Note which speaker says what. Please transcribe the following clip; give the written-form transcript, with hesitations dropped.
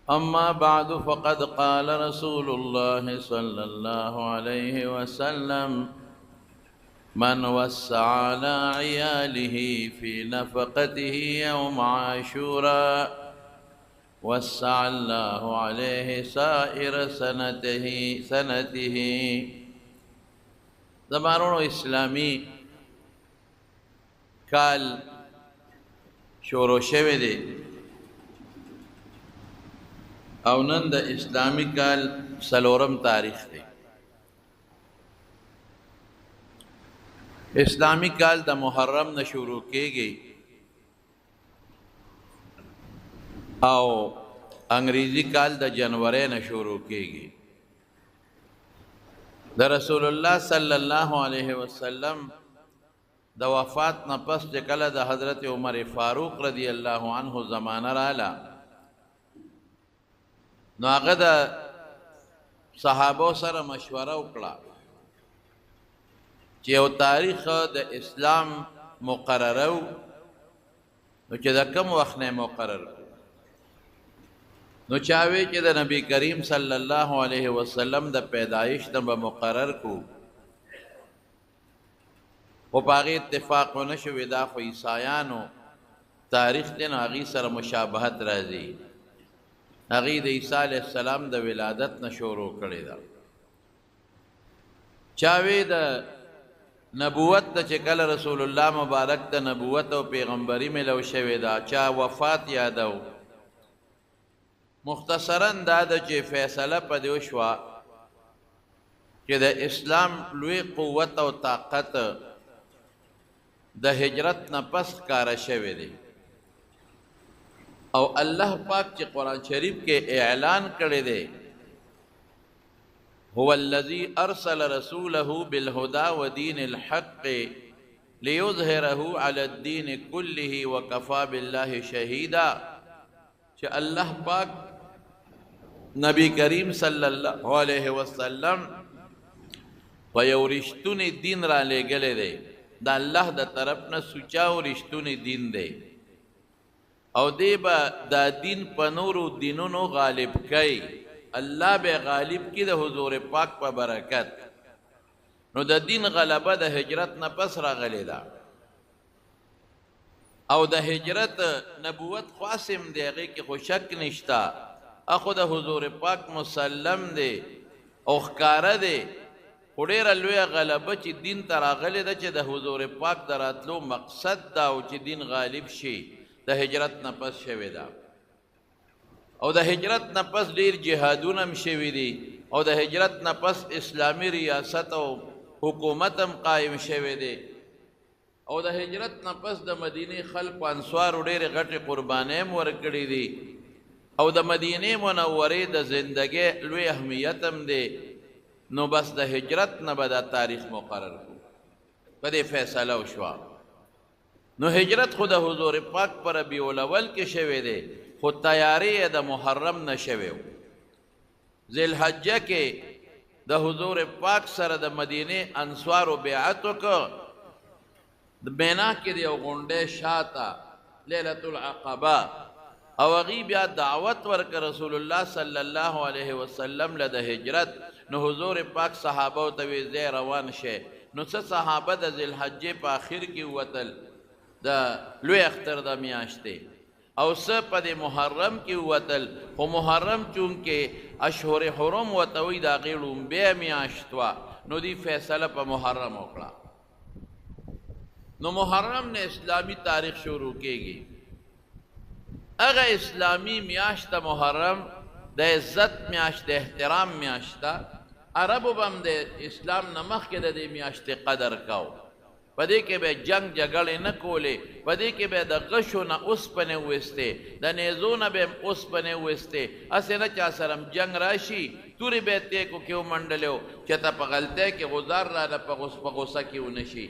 Speaker 1: أما بعد فقد قال رسول الله صلى الله عليه وسلم من وسع على عياله في نفقته يوم عاشوراء وسع الله عليه سائر سنته زمانو اسلامی کال شروع شوه دی او نن د اسلامی کال سلورم تاریخ دی. اسلامی کال د محرم نه شروع کیږي او انګریزی کال د جنوري نه شروع کیږي. د رسول الله صلی الله علیه وسلم د وفات نه پس چې کله د حضرت عمر فاروق رضی الله عنه زمانه رااله نو هغه د صحابه سره مشوره وکړه چې یو تاریخ د اسلام مقرره نو چې د کوم وخت نه مقرر نو چاوي چې د نبی کریم صلی الله علیه وسلم د پیدایش د مقرر کو او باغ اتفاق ونشو دا خو عیسایانو تاریخ دین هغه سره مشابهت راځي. هغه د عیسی علیه السلام د ولادت نه شروع کړی دا چاوي د نبوت د چکل رسول الله مبارک د نبوت او پیغمبري ملو شوی دا چا وفات یادو مختصرا دا د چې فیصله پدې شو چې د اسلام لوی قوت او طاقت د هجرت نه پس کار شوی دی او الله پاک چې قرآن شریف کې اعلان کړی دی هو الذي ارسل رسوله بالهدى ودين الحق ليظهره على الدين كله وكفى بالله شهيدا چې الله پاک نبی کریم صلی الله علیه وسلم په یو رښتونی دین را لېږلی دی د الله د طرف نه سوچا او رښتونی دین دی او دی به دا دین په نورو دینونو غالب کوي. الله به غالب کی د حضور پاک په برکت. نو د دین غلبه د هجرت نه پس راغلی ده او د هجرت نبوت خاصم دی هغې کې خو شک نشته اخو د حضور پاک مسلم دی او ښکاره دی خو ډېره لویه غلبه چې دین ته راغلی ده چې د حضور پاک د راتلو مقصد ده او چې دین غالب شي د هجرت نه پس شوی ده او د هجرت نه پس ډېر جهادونه هم شوي دي او د هجرت نه پس اسلامي ریاست او حکومت هم قایم شوی دی او د هجرت نه پس د مدینې خلکو انصارو ډېرې غټې قربانۍ هم ورکړي دي او د مدینې منورې د زندګۍ لوی اهمیت هم دی. نو بس د هجرت نه به دا تاریخ مقرر کړو په دې فیصله وشوه. نو هجرت خو د حضور پاک په ربیع الاول کې شوی دی خو تیاری یې د محرم نه شوی و. ذوالحجه کې د حضور پاک سره د مدینې انصارو بیعت وکړ. د مینا کې د یو غونډۍ شاته لیلة العقبه او هغې بیا دعوت ورکړه رسول الله صلی الله علیه وسلم له د هجرت. نو حضور پاک صحابه ته وی ځای روان شئ. نو څه صحابه د ذوالحجې په آخر کې ووتل د لوی اختر د میاشتې او څه په د محرم کې ووتل خو محرم چونکې اشهر حرم ورته وایي د هغې لومبۍ میاشت وه نو دوی فیصله په محرم وکړه. نو محرم نه اسلامي تاریخ شروع کېږي. هغه اسلامي میاشت محرم د عزت میاشت د احترام میاشت ده. عربو به هم د اسلام نه مخکې د دې میاشتې قدر کو. په دې کې به جنگ جګړې نه کولې په دې کې به د غشو نه اوسپنې ویستې د نیزو نه به هم اوسپنې ویستې هسې نه چا سره جنگ راشي تورې به یې تیکو کې ومنډلې چې ته په غلطۍ کې غزار راله په غوسه کې ونه شي.